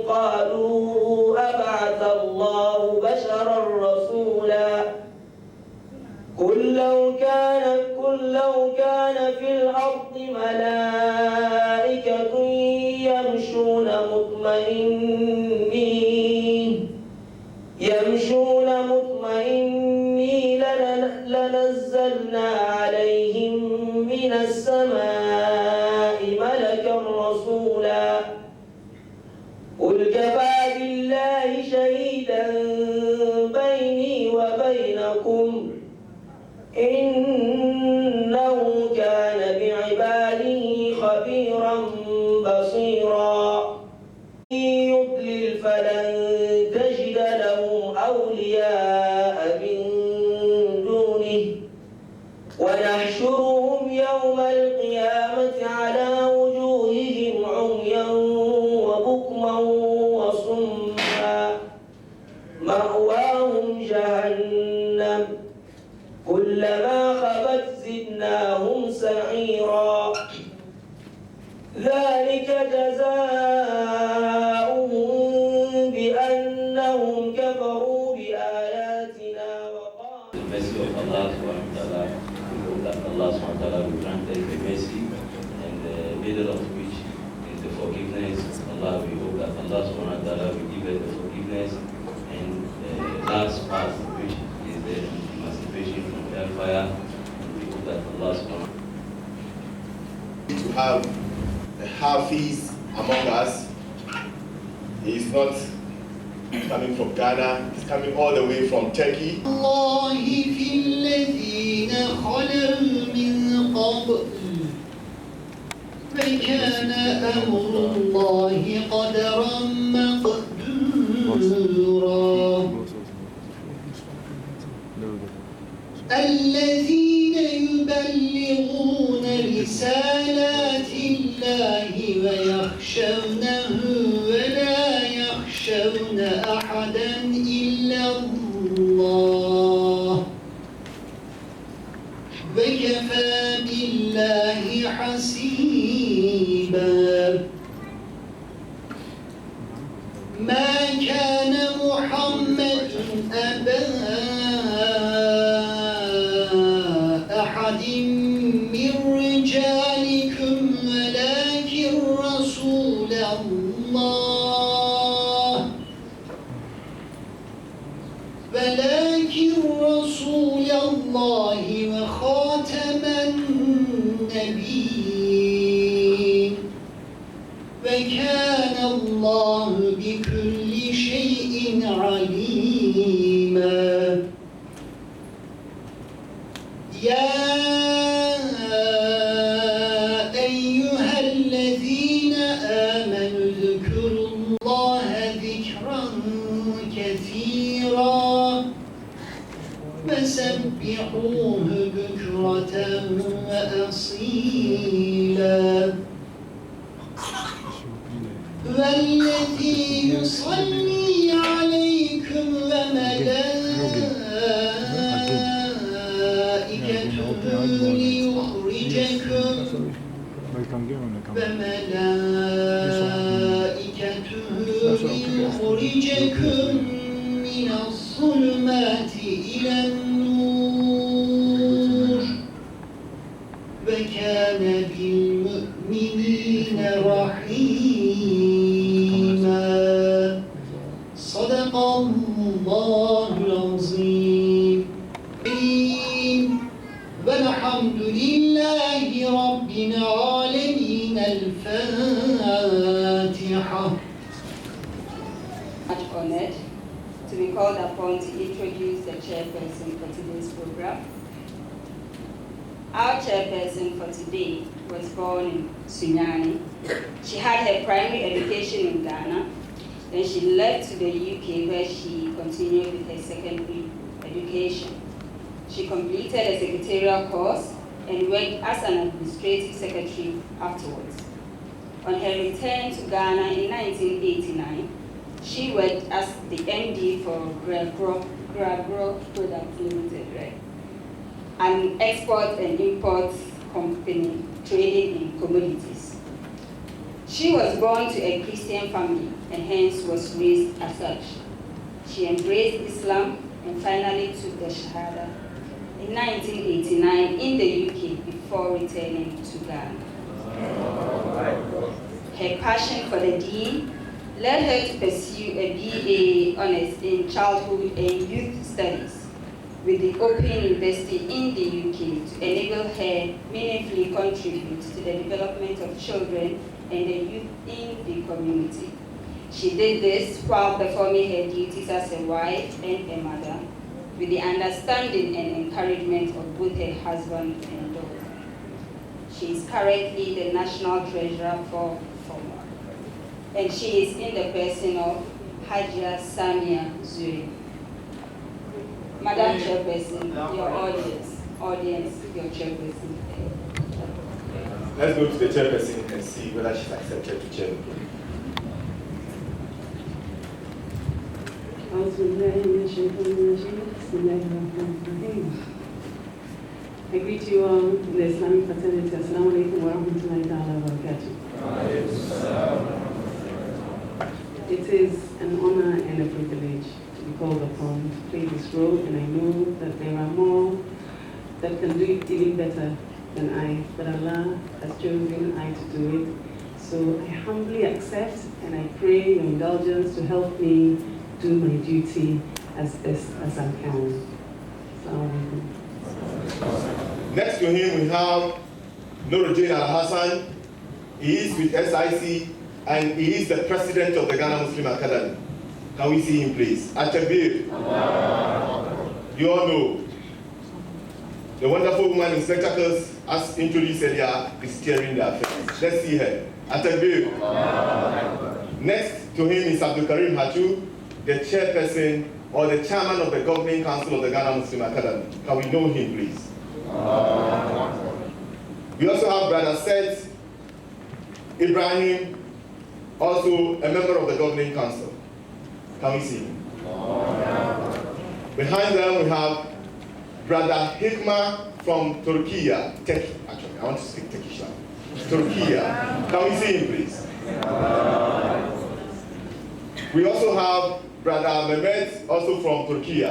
قالوا أبعث الله بشرا رسولا قل لو كان في الأرض ملائكة يمشون مطمئنين لنزلنا عليهم من السماء ملكا رسولا قل كفى بالله شهيدا بيني وبينكم إنه كان بعباده خبيرا بصيرا يضلل فلن تجد له أولياء من دونه ونحشرهم يوم القيامة على وجوههم عميا وبكما وصما مأواهم جهنم كلما خبت زدناهم سعيرا ذلك جزاؤهم بأنهم كفروا بآياتنا وقالوا. The mercy of Allah subhanahu wa ta'ala, we hope that Allah subhanahu wa ta'ala will grant us the mercy, and the middle of which is the forgiveness of Allah. We hope that Allah subhanahu wa ta'ala will give us the forgiveness, and the last part, which is the emancipation from hellfire. And we hope that Allah subhanahu wa ta'ala to have a Hafiz among us. He is not coming from Ghana, he's coming all the way from Turkey. الله في الذين خلوا من قبل فكان أمر الله قدرا مقدورا الذين يبلغون رسالات الله ويخشونه ولا يخشون أحدا إلا الله وكفى بالله حسيبا ما كان محمد أبا أحد من رجالكم ولكن رسول الله وخاتم النبيين وكان الله بكل شيء عليما يا أيها الذين آمنوا اذكروا الله ذكرا كثيرا وسبحوه بكرة وأصيلا والذي يصلي عليكم وملائكته ليخرجكم من الظلمات إلى النور وكان بالمؤمنين رحيما صدق الله العظيم والحمد لله رب العالمين الفاتحة. Much honored to be called upon to introduce the chairperson for today's program. Our chairperson for today was born in Sunyani. She had her primary education in Ghana. Then she left to the UK where she continued with her secondary education. She completed a secretarial course and worked as an administrative secretary afterwards. On her return to Ghana in 1989, she worked as the MD for Gragro Products Limited, right? An export and import company trading in commodities. She was born to a Christian family and hence was raised as such. She embraced Islam and finally took the Shahada in 1989 in the UK before returning to Ghana. Her passion for the Deen led her to pursue a BA Honours in Childhood and Youth Studies with the Open University in the UK to enable her meaningfully contribute to the development of children and the youth in the community. She did this while performing her duties as a wife and a mother, with the understanding and encouragement of both her husband and daughter. She is currently the National Treasurer for FOMA, and she is in the person of Hajia Samia Zuri. Madam Chairperson, your audience, your chairperson. Let's go to the chairperson and see whether she's accepted to chair. I greet you all in the Islamic fraternity. Assalamu alaikum wa rahmatullahi ta'ala wa barakatuh. It is an honor and a privilege to be called upon to play this role, and I know that there are more that can do it even better than I, but Allah has chosen I to do it. So I humbly accept and I pray your indulgence to help me do my duty as best as I can. Assalamu alaikum. Next to him, we have Nuruddin Al-Hassan. He is with SIC and he is the president of the Ghana Muslim Academy. Can we see him, please? At-Takbir. You all know the wonderful woman in spectacles, as introduced earlier, is steering the affairs. Let's see her. At-Takbir. Next to him is Abdul-Karim Hatu, the chairperson or the chairman of the governing council of the Ghana Muslim Academy. Can we know him, please? We also have Brother Seth Ibrahim, also a member of the governing council. Can we see him? Behind them we have Brother Hikma from Turkey. Actually, I want to speak Turkish now. Turkey. Can we see him, please? We also have Brother Mehmet, also from Turkey.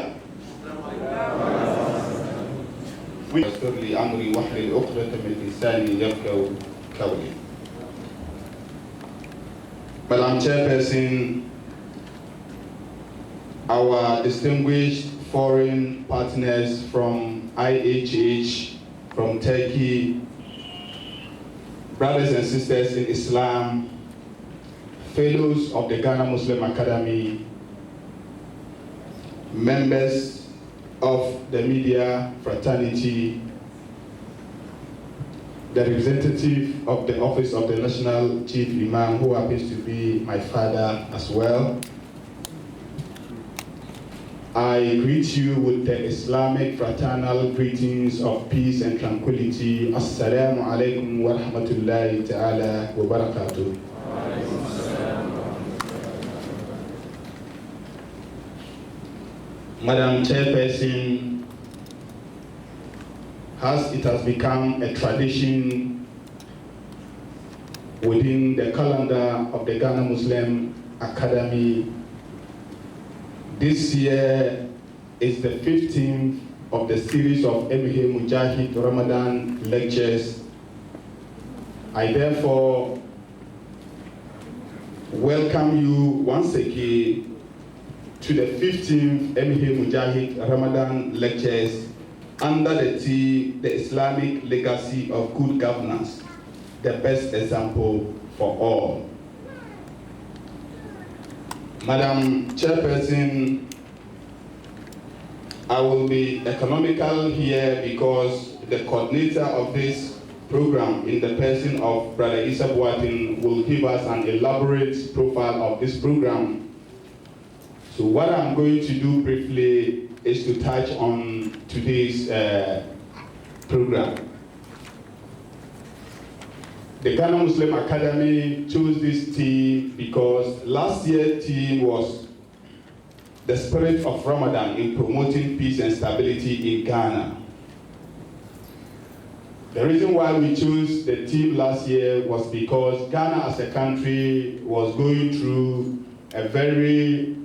يسر لي أمري واحلل عقدة من لساني يفقهوا قولي. Madam Chairperson, our distinguished foreign partners from IHH, from Turkey, brothers and sisters in Islam, fellows of the Ghana Muslim Academy, members of the media fraternity, the representative of the Office of the National Chief Imam, who happens to be my father as well. I greet you with the Islamic fraternal greetings of peace and tranquility. Assalamu alaikum wa rahmatullahi ta'ala wa barakatuh. Madam Chairperson, as it has become a tradition within the calendar of the Ghana Muslim Academy, this year is the 15th of the series of Mujahid Ramadan lectures. I therefore welcome you once again to the 15th Mujahid Ramadan lectures under the theme, the Islamic legacy of good governance, the best example for all. Madam Chairperson, I will be economical here because the coordinator of this program in the person of Brother Issa Boatin will give us an elaborate profile of this program. So what I'm going to do briefly is to touch on today's program. The Ghana Muslim Academy chose this theme because last year's theme was the spirit of Ramadan in promoting peace and stability in Ghana. The reason why we chose the theme last year was because Ghana as a country was going through a very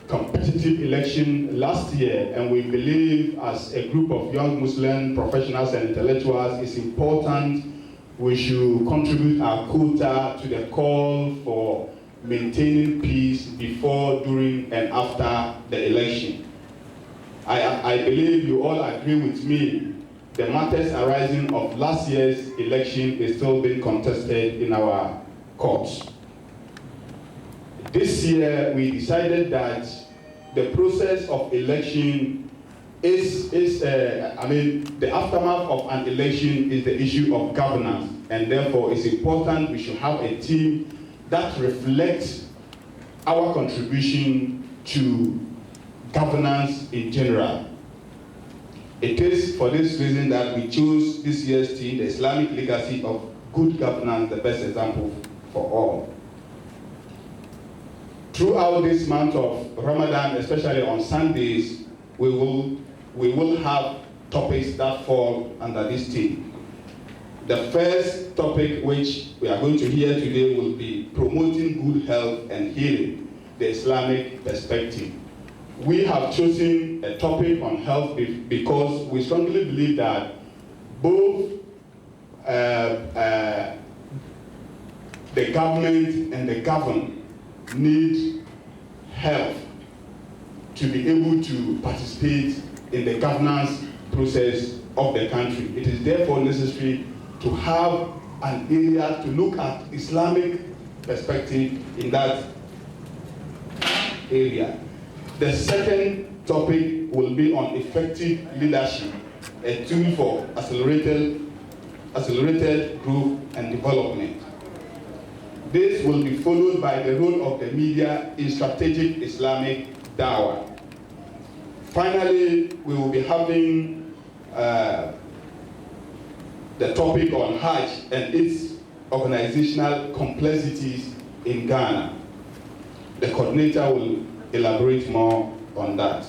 competitive election last year, and we believe as a group of young Muslim professionals and intellectuals it's important we should contribute our quota to the call for maintaining peace before, during, and after the election. I believe you all agree with me. The matters arising of last year's election is still being contested in our courts. This year, we decided that the process of election the aftermath of an election is the issue of governance, and therefore it's important we should have a team that reflects our contribution to governance in general. It is for this reason that we chose this year's theme, the Islamic legacy of good governance, the best example for all. Throughout this month of Ramadan, especially on Sundays, we will have topics that fall under this theme. The first topic which we are going to hear today will be promoting good health and healing, the Islamic perspective. We have chosen a topic on health because we strongly believe that both the government and the governed need health to be able to participate in the governance process of the country. It is therefore necessary to have an area to look at Islamic perspective in that area. The second topic will be on effective leadership, a tool for accelerated growth and development. This will be followed by the role of the media in strategic Islamic dawah. Finally, we will be having the topic on Hajj and its organizational complexities in Ghana. The coordinator will elaborate more on that.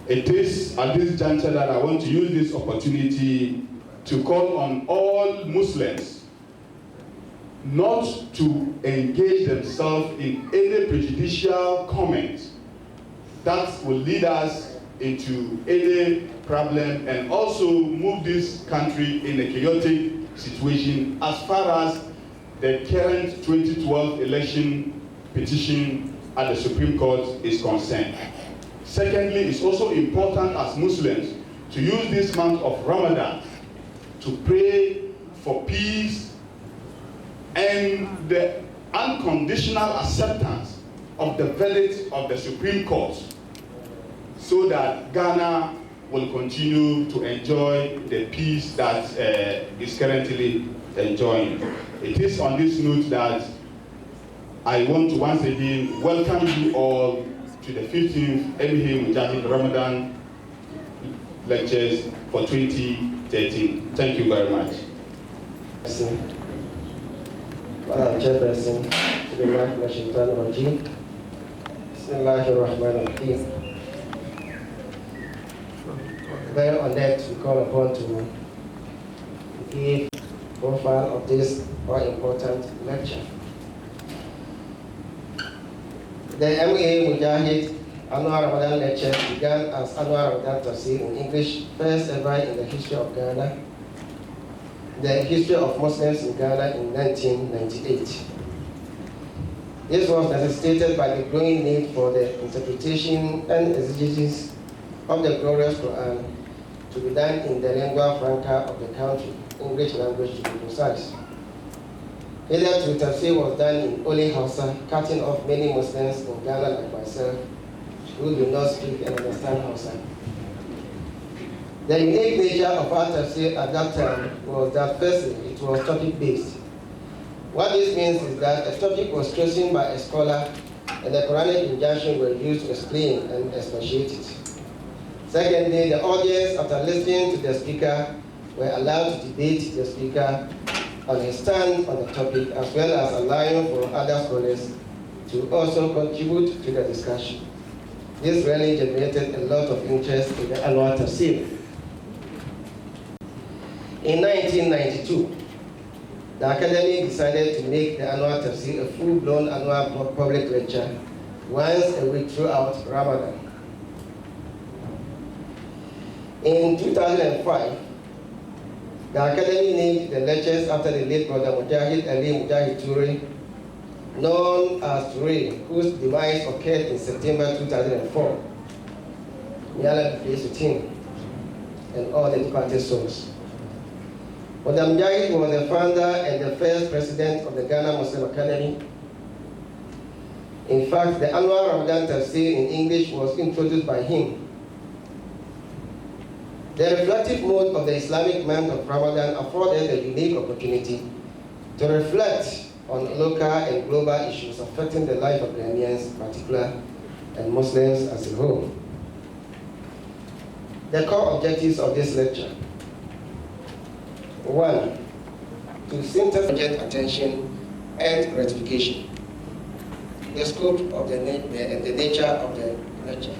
It is at this juncture that I want to use this opportunity to call on all Muslims not to engage themselves in any prejudicial comments that will lead us into any problem and also move this country in a chaotic situation as far as the current 2012 election petition at the Supreme Court is concerned. Secondly, it's also important as Muslims to use this month of Ramadan to pray for peace and the unconditional acceptance of the verdict of the Supreme Court, so that Ghana will continue to enjoy the peace that is currently enjoying. It is on this note that I want to once again welcome you all to the 15th Mujahid Ramadan lectures for 2013. Thank you very much. Madam Chairperson, Bismillahirrahmanirrahim. Very honored to be called upon to give profile of this very important lecture. The MA Mujahid Annual Ramadan lecture began as Annual Ramadan Tafsir in English, first ever in the history of Ghana, the history of Muslims in Ghana in 1998. This was necessitated by the growing need for the interpretation and exegesis of the glorious Quran to be done in the lingua franca of the country, English language to be precise. Hitherto, tafsir was done in only Hausa, cutting off many Muslims in Ghana like myself who do not speak and understand Hausa. The unique nature of our tafsir at that time was that firstly, it was topic-based. What this means is that a topic was chosen by a scholar and the Quranic injunction were used to explain and expatiate it. Secondly, the audience, after listening to the speaker, were allowed to debate the speaker on his stand on the topic, as well as allowing for other scholars to also contribute to the discussion. This really generated a lot of interest in the annual tafsir. In 1992, the Academy decided to make the annual tafsir a full-blown annual public lecture once a week throughout Ramadan. In 2005, the Academy named the lectures after the late brother Mujahid Mujahid Ture, known as Ture, whose demise occurred in September 2004. May Allah be pleased with him and all the departed souls. Brother Mujahid was the founder and the first president of the Ghana Muslim Academy. In fact, the annual Ramadan Tafsir in English was introduced by him. The reflective mode of the Islamic month of Ramadan afforded a unique opportunity to reflect on local and global issues affecting the life of Ghanaians in particular and Muslims as a whole. The core objectives of this lecture: 1. To synthesize attention and gratification. The scope of the nature of the lecture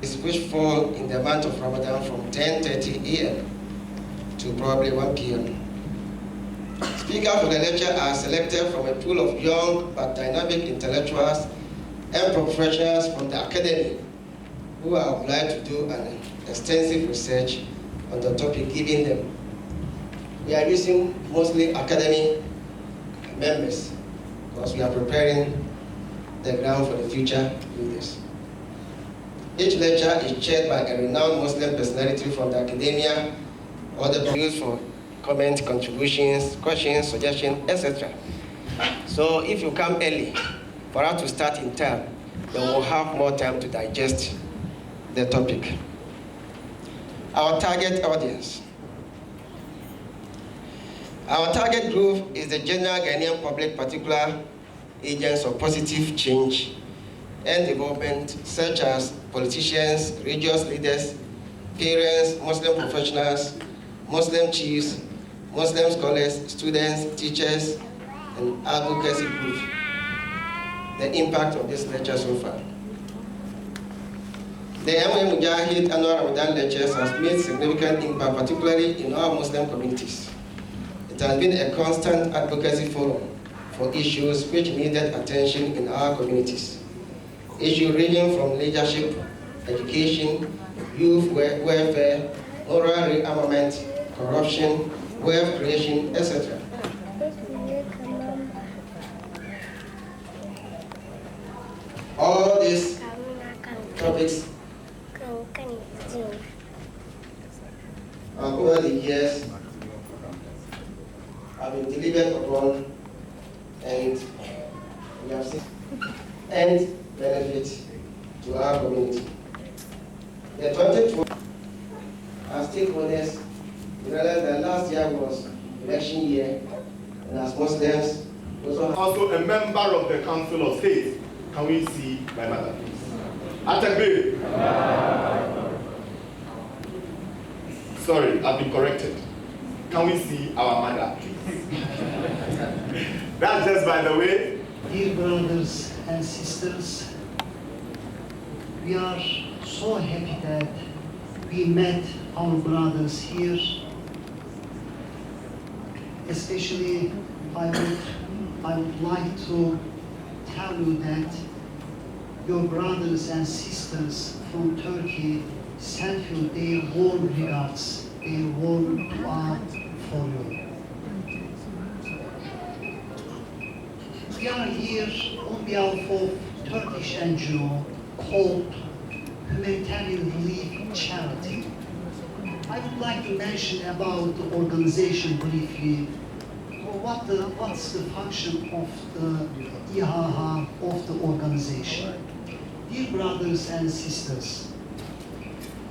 is which fall in the month of Ramadan from 10:30 a.m. to probably 1 p.m. Speakers for the lecture are selected from a pool of young but dynamic intellectuals and professionals from the academy who are obliged to do an extensive research on the topic given them. We are using mostly academy members because we are preparing the ground for the future leaders. Each lecture is chaired by a renowned Muslim personality from the academia or the used for comments, contributions, questions, suggestions, etc. So if you come early for us to start in time, then we'll have more time to digest the topic. Our target audience. Our target group is the general Ghanaian public, particular agents of positive change and development, such as politicians, religious leaders, parents, Muslim professionals, Muslim chiefs, Muslim scholars, students, teachers, and advocacy groups. The impact of this lecture so far. The Mujahid annual Ramadan lectures has made significant impact, particularly in our Muslim communities. It has been a constant advocacy forum for issues which needed attention in our communities. Issues ranging from leadership, education, youth welfare, moral rearmament, corruption, wealth creation, etc. All these topics over the years have been delivered upon, and we have seen and benefit to our community. The 2020 as stakeholders, we realized that last year was election year, and as Muslims, also a member of the Council of State. Can we see my mother, please? Atakbir. Sorry, I've been corrected. Can we see our mother, please? That's just by the way. Dear brothers and sisters, we are so happy that we met our brothers here. Especially, I would like to tell you that your brothers and sisters from Turkey send you their warm regards, their warm dua for you. We are here on behalf of Turkish NGO called Humanitarian Relief Charity. I would like to mention about the organization briefly. What's the function of the IHH of the organization? Dear brothers and sisters,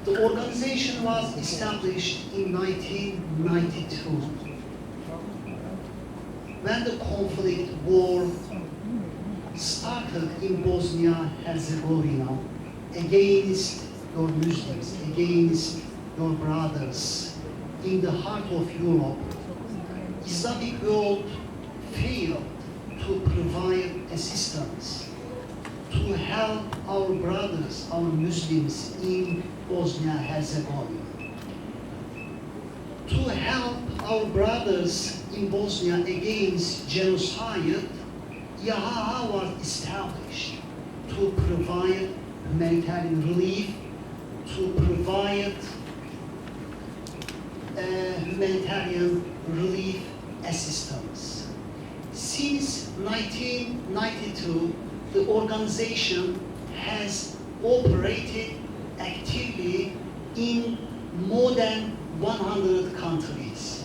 the organization was established in 1992 when the conflict war started in Bosnia-Herzegovina against your Muslims, against your brothers in the heart of Europe. Islamic world failed to provide assistance to help our brothers, our Muslims in Bosnia-Herzegovina. To help our brothers in Bosnia against genocide, YHA was established to provide humanitarian relief, to provide humanitarian relief assistance. Since 1992, the organization has operated actively in more than 100 countries.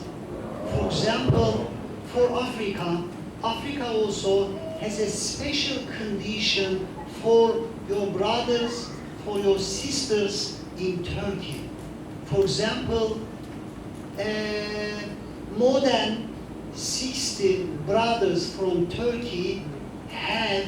For example, for Africa, Africa also has a special condition for your brothers, for your sisters in Turkey. For example, more than 60 brothers from Turkey have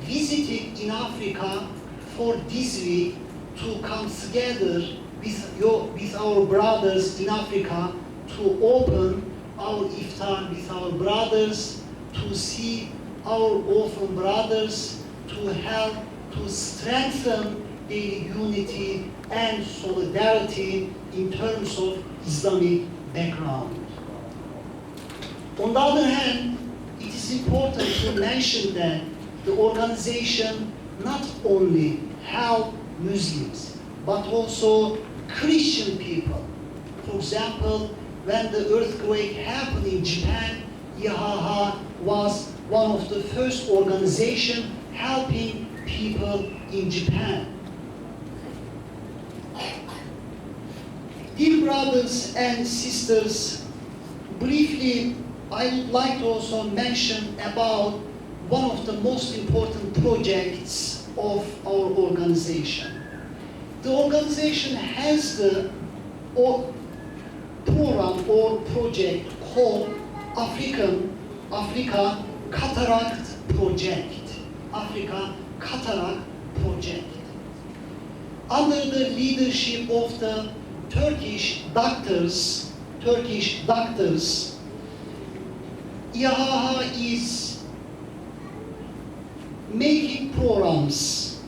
visited in Africa for this week to come together with our brothers in Africa to open our iftar with our brothers, to see our orphan brothers, to help to strengthen their unity and solidarity in terms of Islamic background. On the other hand, it is important to mention that the organization not only help Muslims, but also Christian people. For example, when the earthquake happened in Japan, YHA was one of the first organizations helping people in Japan. Dear brothers and sisters, briefly, I would like to also mention about one of the most important projects of our organization. The organization has the program or project called Africa Cataract Project. Africa Cataract Project. Under the leadership of the Turkish doctors, YHA is making programs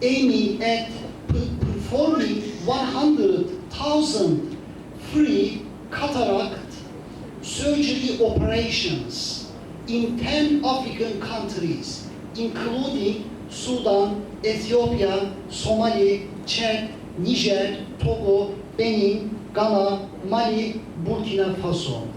aiming at performing 100,000 free cataract surgery operations in 10 African countries, including Sudan, Ethiopia, Somalia, Chad, Niger, Togo, Benin, Ghana, Mali, Burkina Faso.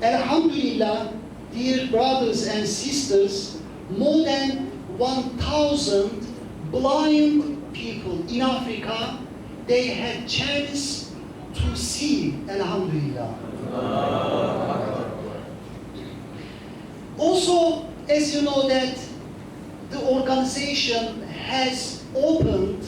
Alhamdulillah, dear brothers and sisters, more than 1,000 blind people in Africa, they had chance to see, Alhamdulillah. Also, as you know that the organization has opened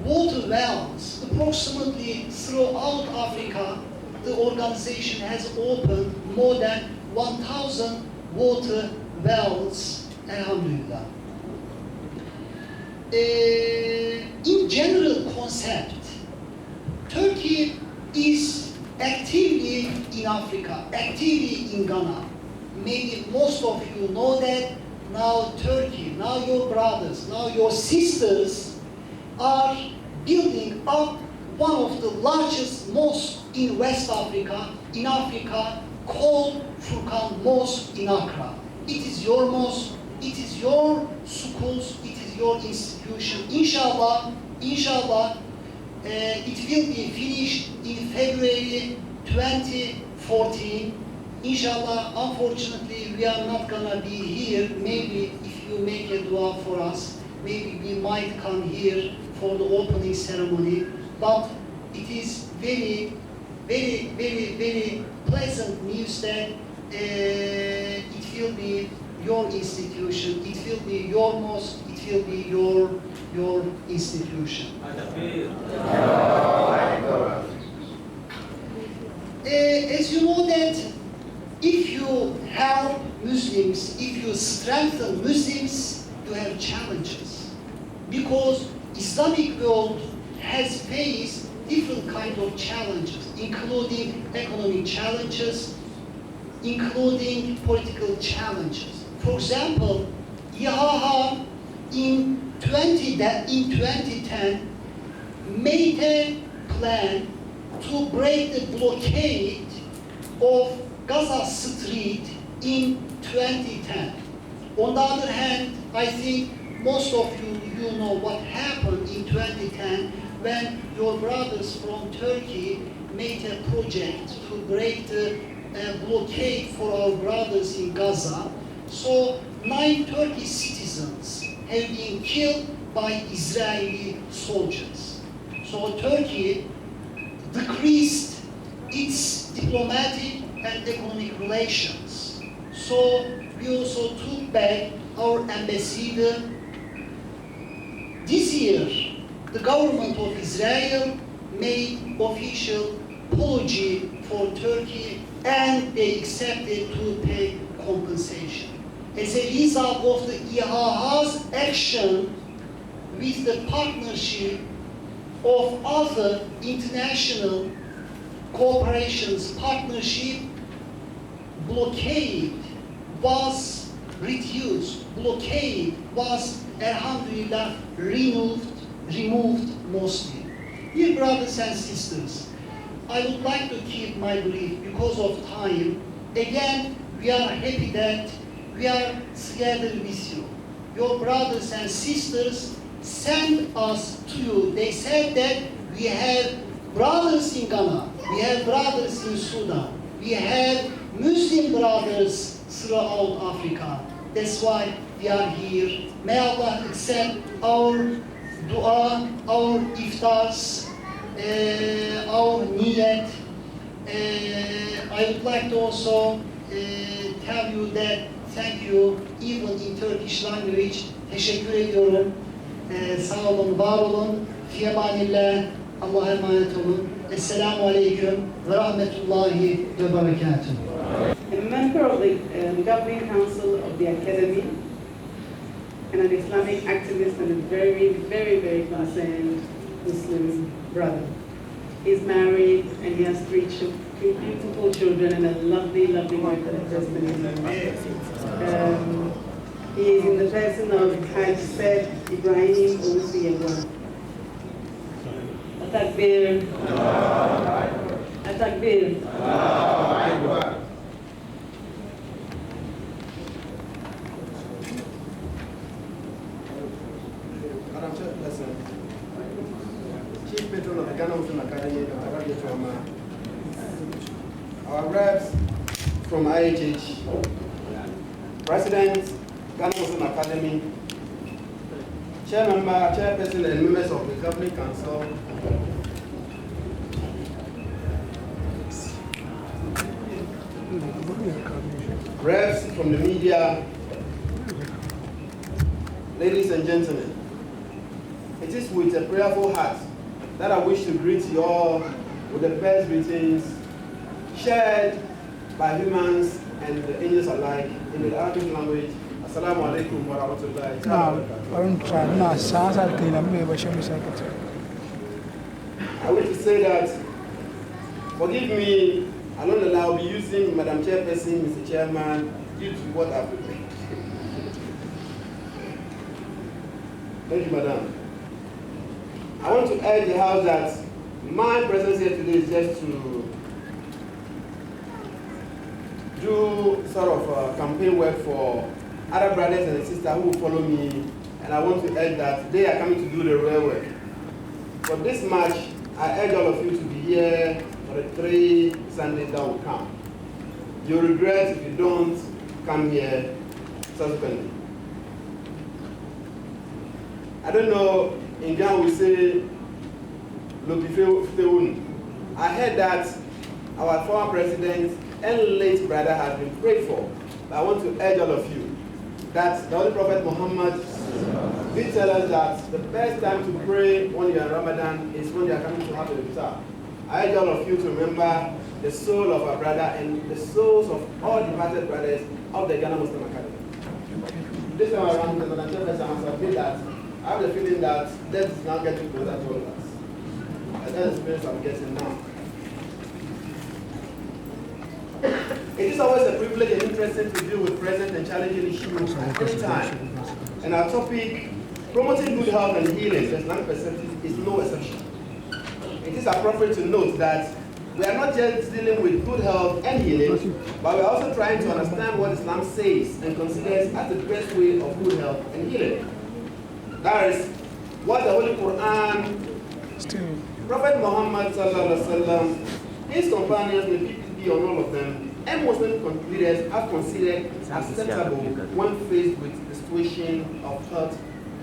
water wells approximately throughout Africa. The organization has opened more than 1,000 water wells, Alhamdulillah. In general concept, Turkey is actively in Africa, actively in Ghana. Maybe most of you know that now Turkey, now your brothers, now your sisters are building up one of the largest mosques in West Africa, called Furkan Mosque in Accra. It is your mosque, it is your schools, it is your institution. Inshallah, it will be finished in February 2014. Inshallah, unfortunately, we are not gonna be here. Maybe if you make a dua for us, maybe we might come here for the opening ceremony. But it is very, very, very, very pleasant news that it will be your institution, it will be your mosque, it will be your institution. As you know that if you help Muslims, if you strengthen Muslims, you have challenges. Because Islamic world has faced different kinds of challenges, including economic challenges, including political challenges. For example, YHA in 2010 made a plan to break the blockade of Gaza Street in 2010. On the other hand, I think most of you know what happened in 2010 when your brothers from Turkey made a project to break the blockade for our brothers in Gaza. So 9 Turkish citizens have been killed by Israeli soldiers. So Turkey decreased its diplomatic and economic relations. So we also took back our ambassador. This year, the government of Israel made official apology for Turkey and they accepted to pay compensation. As a result of the IHA's action with the partnership of other international cooperations partnership, blockade was reduced. Blockade was, alhamdulillah, removed mostly. Dear brothers and sisters, I would like to keep my brief because of time. Again, we are happy that we are together with you. Your brothers and sisters sent us to you. They said that we have brothers in Ghana, we have brothers in Sudan, we have Muslim brothers throughout Africa. That's why we are here. May Allah accept our dua, our iftars, our niyat. I would like to also tell you that thank you even in Turkish language. Teşekkür ediyorum. Sağ olun, var olun. Fi emanillah. Allah'a emanet olun. Esselamu aleyküm ve rahmetullahi ve berekatuhu. I'm a member of the governing council of the academy and an Islamic activist and a very, very, very concerned Muslim brother. He's married and he has three beautiful children and a lovely, lovely wife and husband. He is in the person of Hajj Said Ibrahim Oluseyewa. Atakbir. Atakbir. Madam Chairperson, Chief Patron of the Ghana Muslim Academy, Dr. Rabi Trauma, our reps from IHH, President, Ghana Muslim Academy, Chairperson and members of the Governing Council, reps from the media, ladies and gentlemen, it is with a prayerful heart that I wish to greet you all with the best greetings shared by humans and the angels alike in the Arabic language. Assalamu alaikum wa rahmatullahi wa I wish to say that, forgive me, along the line I'll be using Madam Chairperson, Mr. Chairman, due to what I've prepared. Thank you, Madam. I want to urge the House that my presence here today is just to do sort of campaign work for other brothers and sisters who will follow me, and I want to urge that they are coming to do the real work. For this March, I urge all of you to be here for the 3 Sundays that will come. You'll regret if you don't come here subsequently. I don't know, in Ghana we say, I heard that our former president and late brother has been prayed for. But I want to urge all of you that the Holy Prophet Muhammad did tell us that the best time to pray when you are in Ramadan is when you are coming to have a iftar. I urge all of you to remember the soul of our brother and the souls of all departed brothers of the Ghana Muslim Academy. This time around, the Madam Chairperson must admit that I have the feeling that death is now getting closer to all of us. And that's the experience I'm getting now. It is always a privilege and interesting to deal with present and challenging issues at any time. And our topic, promoting good health and healing, the Islamic perspective, is no exception. it is appropriate to note that we are not just dealing with good health and healing, but we are also trying to understand what Islam says and considers as the best way of good health and healing. That is what the Holy Quran, Prophet Muhammad sallallahu alaihi wasallam, his companions, may peace be on all of them, and Muslim leaders have considered acceptable when faced with the situation of health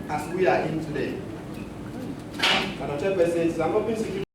as we are in today. Madam Chairperson, I'm hoping security